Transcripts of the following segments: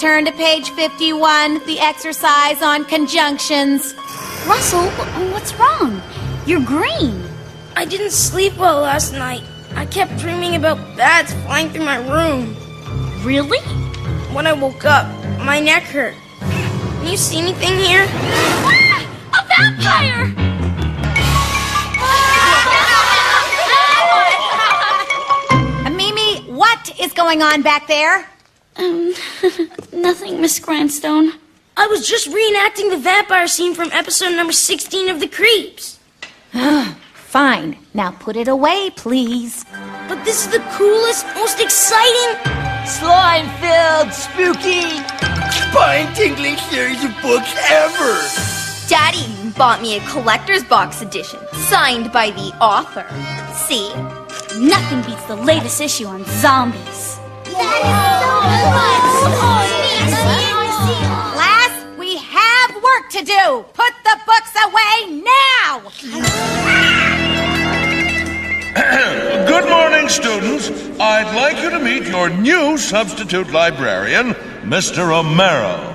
turn to page 51, the exercise on conjunctions. Russell, what's wrong? You're green. I didn't sleep well last night. I kept dreaming about bats flying through my room. Really? When I woke up, my neck hurt. Can you see anything here? Ah, a vampire! Mimi, what is going on back there? Nothing, Miss Grandstone. I was just reenacting the vampire scene from episode number 16 of The Creeps. Fine. Now put it away, please. But this is the coolest, most exciting... Slime-filled, spooky, spine-tingling series of books ever! Daddy bought me a collector's box edition, signed by the author. See? Nothing beats the latest issue on zombies. Class, we have work to do. Put the books away now! Good morning, students. I'd like you to meet your new substitute librarian, Mr. Romero.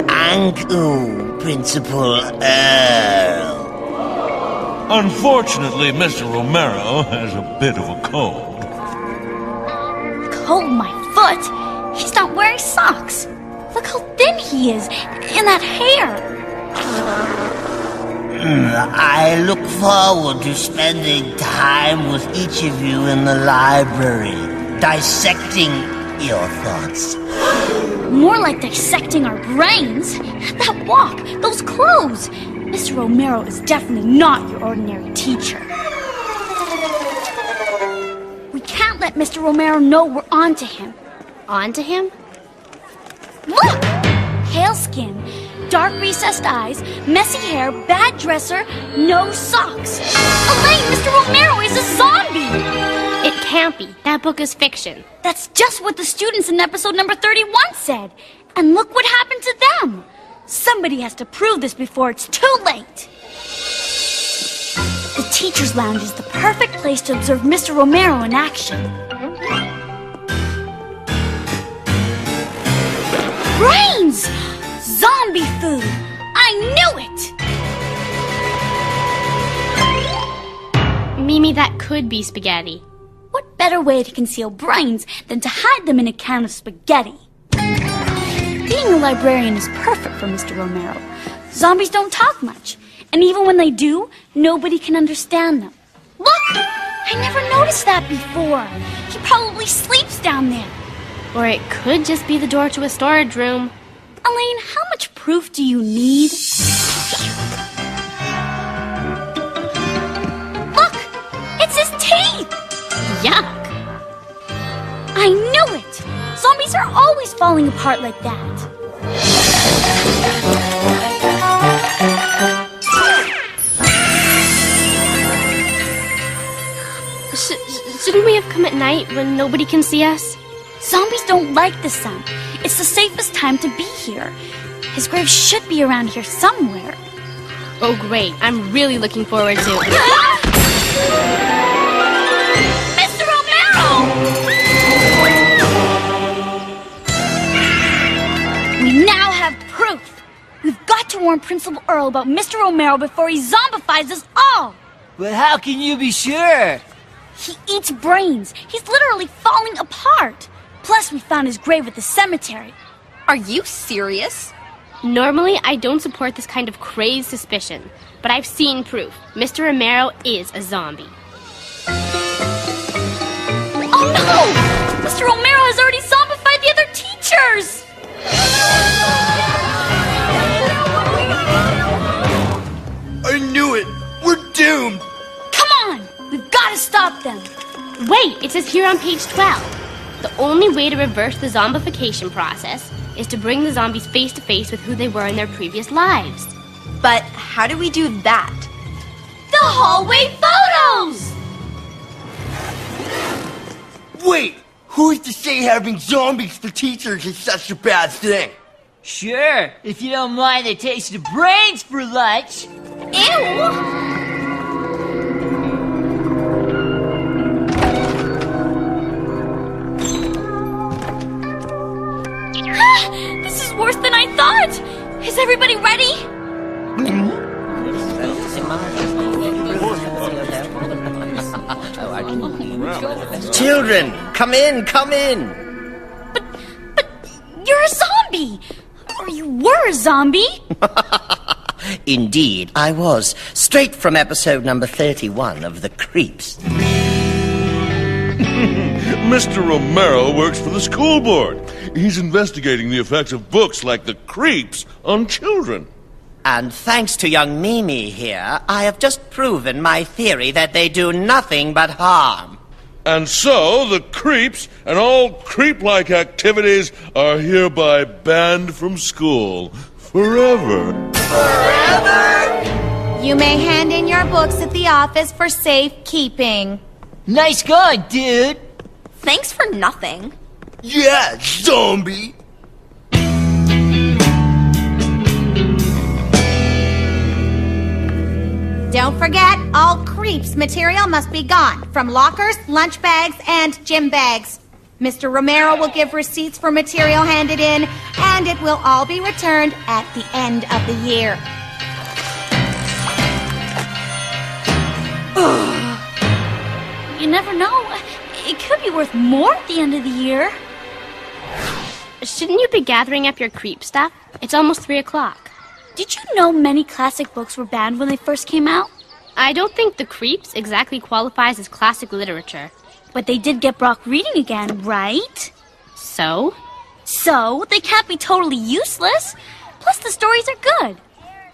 Anku, Principal Earl. Unfortunately, Mr. Romero has a bit of a cold. Cold my foot? He's not wearing socks. Look how thin he is, and that hair. I look forward to spending time with each of you in the library, dissecting your thoughts. More like dissecting our brains. That walk, those clothes. Mr. Romero is definitely not your ordinary teacher. We can't let Mr. Romero know we're onto him. Onto him? Look! Pale skin, dark recessed eyes, messy hair, bad dresser, no socks. Elaine, Mr. Romero is a zombie! It can't be. That book is fiction. That's just what the students in episode number 31 said. And look what happened to them. Somebody has to prove this before it's too late. The Teacher's Lounge is the perfect place to observe Mr. Romero in action. Brains! Zombie food! I knew it! Mimi, that could be spaghetti. What better way to conceal brains than to hide them in a can of spaghetti? Being a librarian is perfect for Mr. Romero. Zombies don't talk much, and even when they do, nobody can understand them. Look! I never noticed that before. He probably sleeps down there. Or it could just be the door to a storage room. Elaine, how much proof do you need? Look! It's his teeth! Yuck! I knew it! Zombies are always falling apart like that. Shouldn't we have come at night when nobody can see us? Zombies don't like the sun. It's the safest time to be here. His grave should be around here somewhere. Oh, great. I'm really looking forward to it. Mr. Romero! We now have proof. We've got to warn Principal Earl about Mr. Romero before he zombifies us all. But how can you be sure? He eats brains. He's literally falling apart. Plus, we found his grave at the cemetery. Are you serious? Normally, I don't support this kind of crazed suspicion, but I've seen proof. Mr. Romero is a zombie. Oh no! Mr. Romero has already zombified the other teachers! I knew it! We're doomed! Come on! We've got to stop them! Wait, it says here on page 12. The only way to reverse the zombification process is to bring the zombies face to face with who they were in their previous lives. But how do we do that? The hallway photos! Wait! Who's to say having zombies for teachers is such a bad thing? Sure, if you don't mind the taste of brains for lunch. Ew! I thought! Is everybody ready? Children, come in, come in. But you're a zombie! Or you were a zombie? Indeed, I was. Straight from episode number 31 of The Creeps. Mr. Romero works for the school board. He's investigating the effects of books like The Creeps on children. And thanks to young Mimi here, I have just proven my theory that they do nothing but harm. And so, the creeps and all creep-like activities are hereby banned from school. Forever. You may hand in your books at the office for safekeeping. Nice guy, dude. Thanks for nothing. Yeah, zombie. Don't forget, all Creeps material must be gone from lockers, lunch bags, and gym bags. Mr. Romero will give receipts for material handed in, and it will all be returned at the end of the year. You never know. It could be worth more at the end of the year. Shouldn't you be gathering up your creep stuff? It's almost 3 o'clock. Did you know many classic books were banned when they first came out? I don't think The Creeps exactly qualifies as classic literature. But they did get Brock reading again, right? So? So, they can't be totally useless. Plus, the stories are good.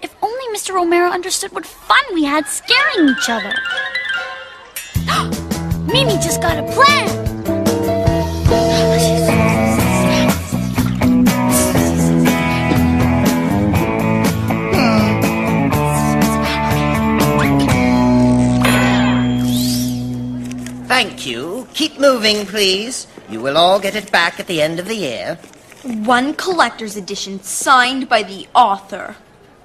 If only Mr. Romero understood what fun we had scaring each other. Mimi just got a plan! Thank you. Keep moving, please. You will all get it back at the end of the year. One collector's edition signed by the author.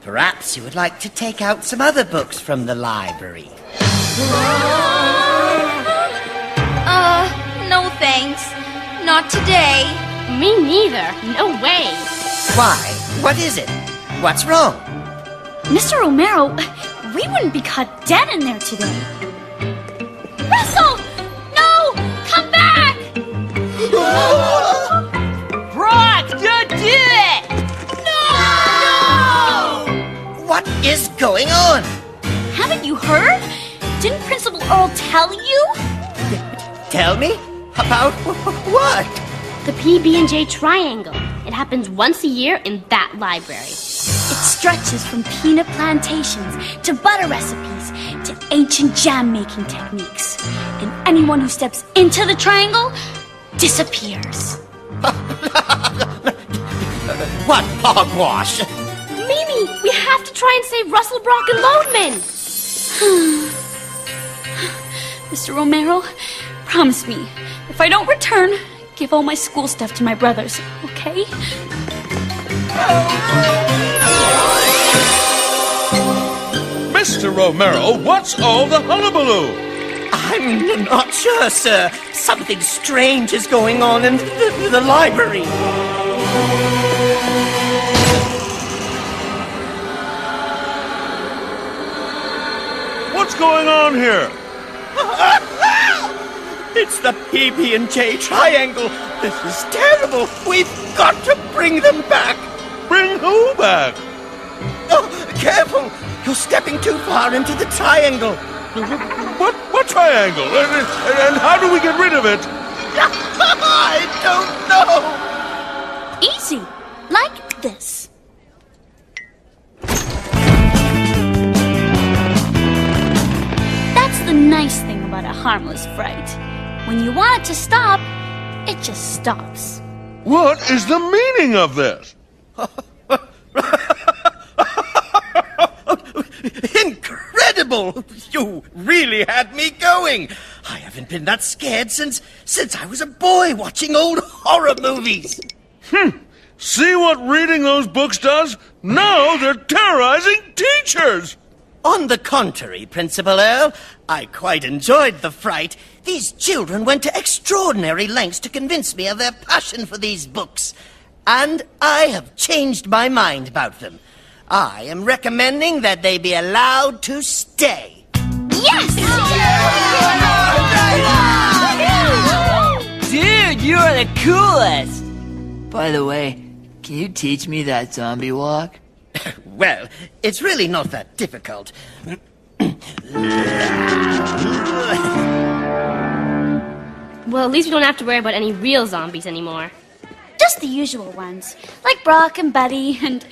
Perhaps you would like to take out some other books from the library. No thanks. Not today. Me neither. No way. Why? What is it? What's wrong? Mr. Romero, we wouldn't be caught dead in there today. Russell! No! Come back! Brock, don't do it! What is going on? Haven't you heard? Didn't Principal Earl tell you? Tell me? About what? The PB&J Triangle. It happens once a year in that library. It stretches from peanut plantations to butter recipes to ancient jam-making techniques. And anyone who steps into the triangle disappears. What hogwash? Mimi, we have to try and save Russell, Brock, and Lodeman. Mr. Romero, promise me, if I don't return, give all my school stuff to my brothers, okay? Mr. Romero, what's all the hullabaloo? I'm not sure, sir. Something strange is going on in the library. What's going on here? It's the PB&J Triangle. This is terrible. We've got to bring them back. Bring who back? Oh, careful. You're stepping too far into the triangle. What triangle? And how do we get rid of it? I don't know. Easy, like this. That's the nice thing about a harmless fright. When you want it to stop, it just stops. What is the meaning of this? Incredible! You really had me going. I haven't been that scared since I was a boy watching old horror movies. See what reading those books does? Now they're terrorizing teachers! On the contrary, Principal Earl, I quite enjoyed the fright. These children went to extraordinary lengths to convince me of their passion for these books. and I have changed my mind about them. I am recommending that they be allowed to stay. Yes! Dude, you are the coolest! By the way, can you teach me that zombie walk? Well, it's really not that difficult. Well, at least we don't have to worry about any real zombies anymore. Just the usual ones, like Brock and Buddy and...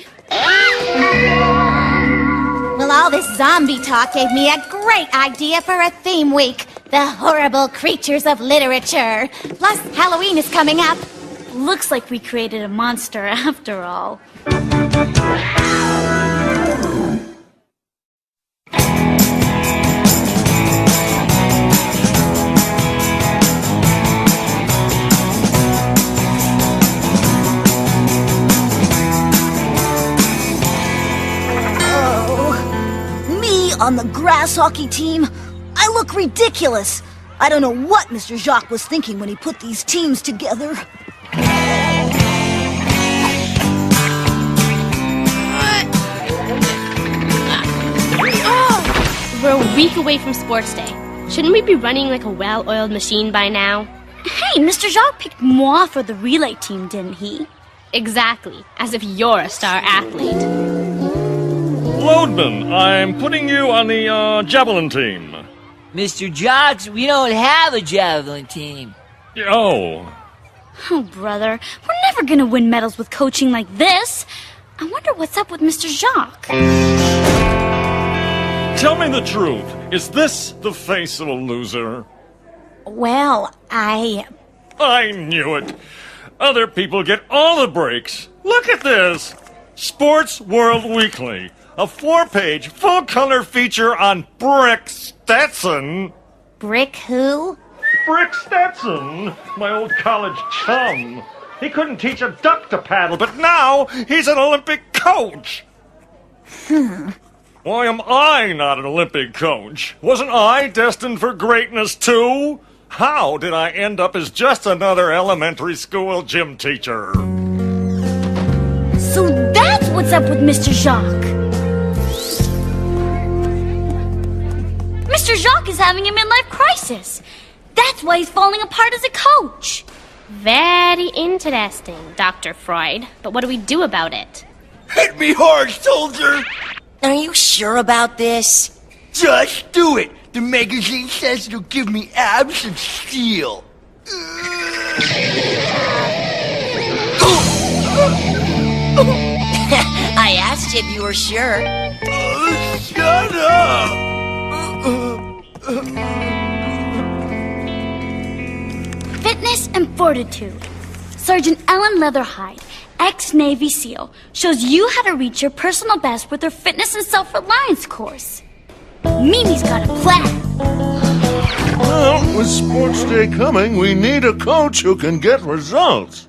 Well, all this zombie talk gave me a great idea for a theme week. The horrible creatures of literature. Plus, Halloween is coming up. Looks like we created a monster after all. On the grass hockey team, I look ridiculous. I don't know what Mr. Jacques was thinking when he put these teams together. We're a week away from sports day. Shouldn't we be running like a well-oiled machine by now? Hey, Mr. Jacques picked moi for the relay team, didn't he? Exactly, as if you're a star athlete. Loadman, I'm putting you on the javelin team. Mr. Jocks, we don't have a javelin team. Oh. Oh, brother, we're never gonna win medals with coaching like this. I wonder what's up with Mr. Jacques. Tell me the truth. Is this the face of a loser? Well, I knew it. Other people get all the breaks. Look at this. Sports World Weekly. A 4-page, full-color feature on Brick Stetson. Brick who? Brick Stetson, my old college chum. He couldn't teach a duck to paddle, but now he's an Olympic coach. Why am I not an Olympic coach? Wasn't I destined for greatness too? How did I end up as just another elementary school gym teacher? So that's what's up with Mr. Jacques. Mr. Jacques is having a midlife crisis. That's why he's falling apart as a coach. Very interesting, Dr. Freud. But what do we do about it? Hit me hard, soldier! Are you sure about this? Just do it! The magazine says it'll give me abs of steel. I asked if you were sure. Shut up! Fitness and fortitude. Sergeant Ellen Leatherhide, ex-Navy SEAL, shows you how to reach your personal best with her fitness and self-reliance course. Mimi's got a plan. Well, with sports day coming, we need a coach who can get results.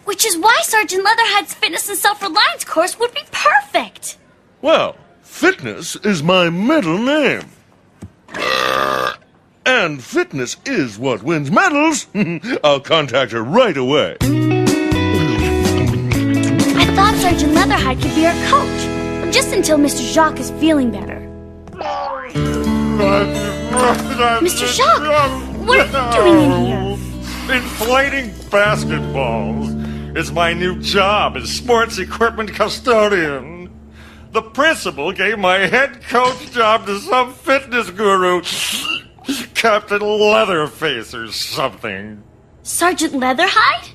Which is why Sergeant Leatherhide's fitness and self-reliance course would be perfect. Well, fitness is my middle name. And fitness is what wins medals. I'll contact her right away. I thought Sergeant Leatherhide could be our coach, but just until Mr. Jacques is feeling better. Mr. Jacques, what are you doing in here? Inflating basketballs. It's my new job as sports equipment custodian. The principal gave my head coach job to some fitness guru, Captain Leatherface or something. Sergeant Leatherhide?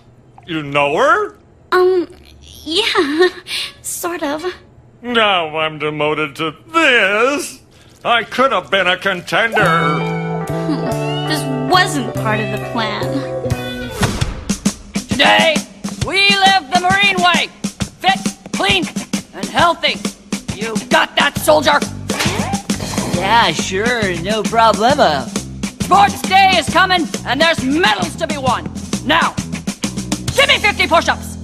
You know her? Yeah, sort of. Now I'm demoted to this. I could have been a contender. This wasn't part of the plan. Today, we live the Marine way. Fit, clean, and healthy. You got that, soldier? Yeah, sure, no problemo. Sports day is coming, and there's medals to be won. Now, give me 50 push-ups.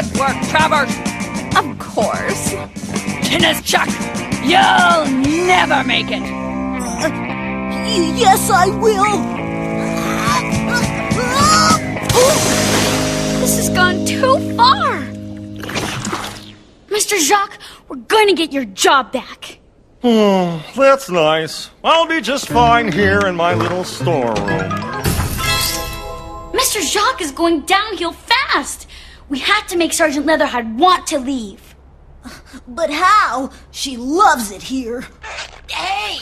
Good work, Travers. Of course. Chuck, you'll never make it. Yes, I will. This has gone too far. Mr. Jacques, we're going to get your job back. That's nice. I'll be just fine here in my little storeroom. Mr. Jacques is going downhill fast. We have to make Sergeant Leatherhide want to leave. But how? She loves it here. Hey!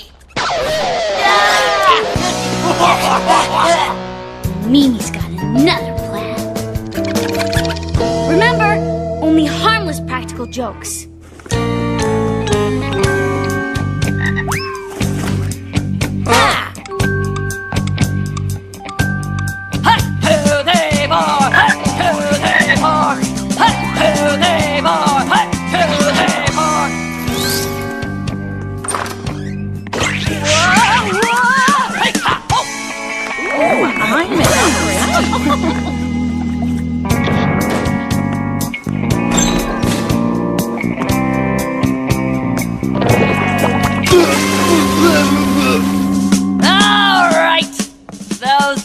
Mimi's got another plan. Remember, only harmless practical jokes.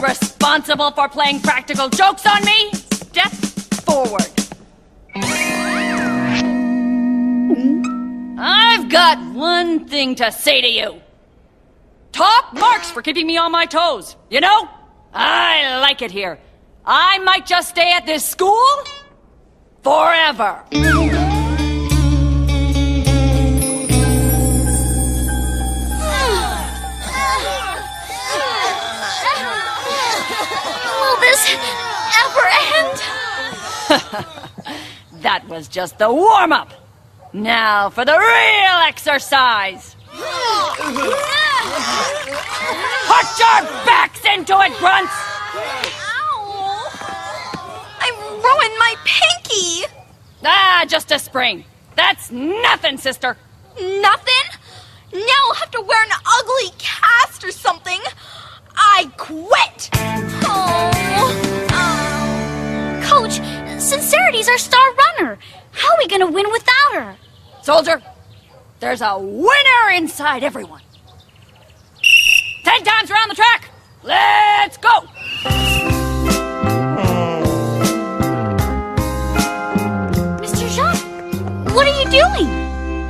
Responsible for playing practical jokes on me? Step forward. I've got one thing to say to you. Top marks for keeping me on my toes. You know, I like it here. I might just stay at this school forever. That was just the warm-up. Now for the real exercise. Put your backs into it, grunts! Ow! I ruined my pinky! Just a sprain. That's nothing, sister. Nothing? Now I'll have to wear an ugly cast or something. I quit! Coach, Sincerity's our star runner. How are we gonna win without her? Soldier, there's a winner inside everyone. 10 times around the track. Let's go! Mr. Jacques, what are you doing?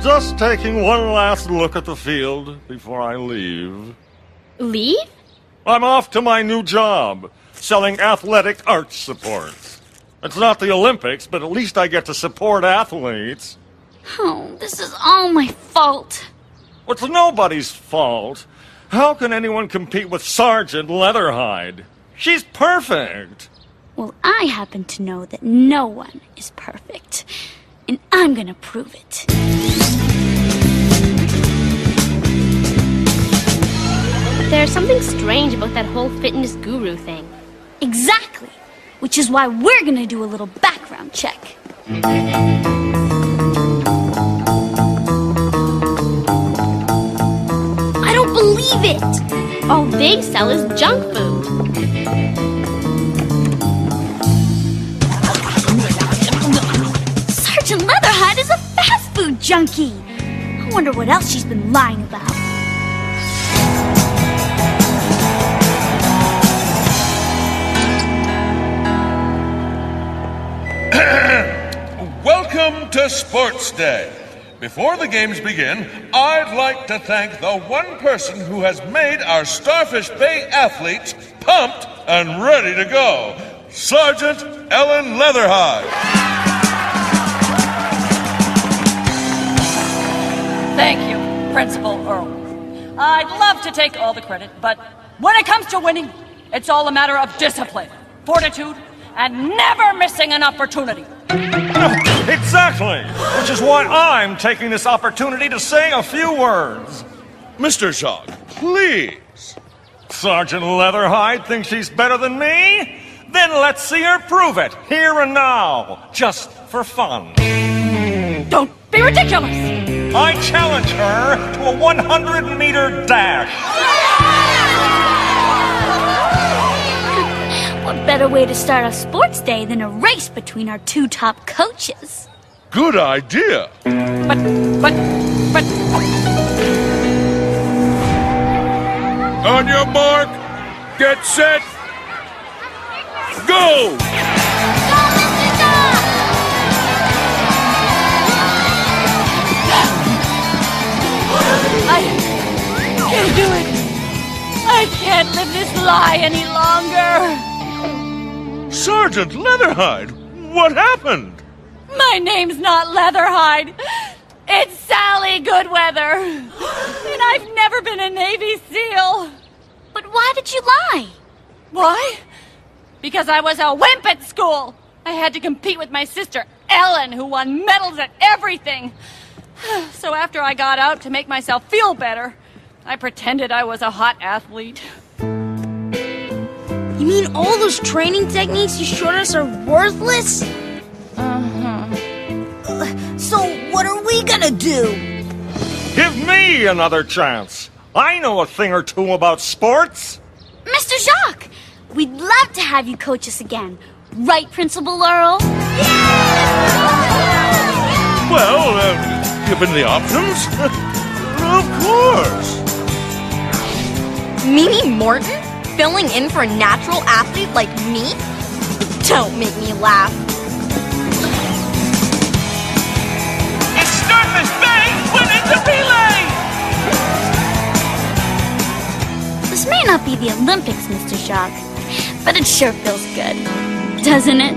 Just taking one last look at the field before I leave. Leave? I'm off to my new job, selling athletic arch supports. It's not the Olympics, but at least I get to support athletes. Oh, this is all my fault. It's nobody's fault. How can anyone compete with Sergeant Leatherhide? She's perfect. Well, I happen to know that no one is perfect. And I'm gonna prove it. There's something strange about that whole fitness guru thing. Exactly. Which is why we're gonna do a little background check. I don't believe it! All they sell is junk food. Sergeant Leatherhide is a fast food junkie. I wonder what else she's been lying about. Welcome to Sports Day. Before the games begin, I'd like to thank the one person who has made our Starfish Bay athletes pumped and ready to go, Sergeant Ellen Leatherhide. Thank you, Principal Earl. I'd love to take all the credit, but when it comes to winning, it's all a matter of discipline, fortitude, and never missing an opportunity. Exactly! Which is why I'm taking this opportunity to say a few words. Mr. Jacques, please. Sergeant Leatherhide thinks she's better than me? Then let's see her prove it, here and now, just for fun. Don't be ridiculous! I challenge her to a 100-meter dash. What better way to start a sports day than a race between our two top coaches. Good idea. But... On your mark, get set, go! I can't do it. I can't live this lie any longer. Sergeant Leatherhide, what happened? My name's not Leatherhide. It's Sally Goodweather. And I've never been a Navy SEAL. But why did you lie? Why? Because I was a wimp at school. I had to compete with my sister Ellen, who won medals at everything. So after I got out to make myself feel better, I pretended I was a hot athlete. You mean all those training techniques you showed us are worthless? So what are we gonna do? Give me another chance. I know a thing or two about sports. Mr. Jacques, we'd love to have you coach us again. Right, Principal Laurel? Well, given the options, of course. Mimi Morton? Filling in for a natural athlete like me? Don't make me laugh. It's Starfish Bay winning the relay! This may not be the Olympics, Mr. Jacques, but it sure feels good, doesn't it?